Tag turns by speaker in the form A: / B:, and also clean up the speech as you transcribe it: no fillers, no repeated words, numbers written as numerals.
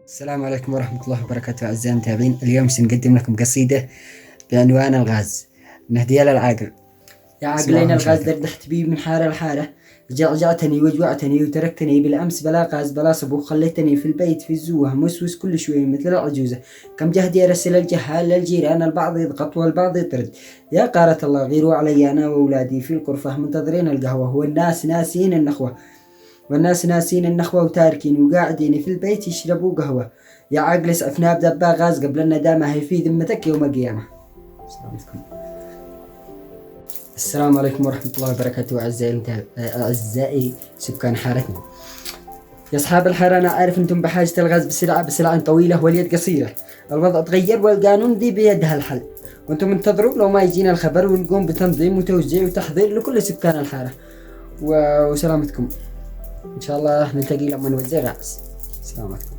A: السلام عليكم ورحمة الله وبركاته أعزائي المتابعين. اليوم سنقدم لكم قصيدة بعنوان الغاز، نهديها للعاقل. يا عاقلين الغاز دردحت بي من حارة لحارة، جعجعتني وجوعتني وتركتني بالأمس بلا غاز بلا صبوخ، خليتني في البيت في الزوه موسوس كل شوي مثل العجوزة. كم جهدي أرسل الجهال للجيران، البعض يضغط والبعض يطرد. يا قارة الله غيروا علي أنا وأولادي في الغرفة منتظرين القهوة، والناس ناسين النخوة وتاركين وقاعدين في البيت يشربوا قهوة. يا عقل اسعفنا بدبا غاز قبل الندامة هي في ذمتك يوم القيامة. السلام عليكم ورحمة الله وبركاته أعزائي سكان حارتنا. يا أصحاب الحارة، أنا عارف أنتم بحاجة الغاز بسرعة طويلة واليد قصيرة. الوضع تغير والقانون دي بيدها الحل، وأنتم انتظروا لو ما يجينا الخبر ونقوم بتنظيم وتوزيع وتحضير لكل سكان الحارة وسلامتكم. إن شاء الله نلتقي لما نوزع الرأس. سلامتكم.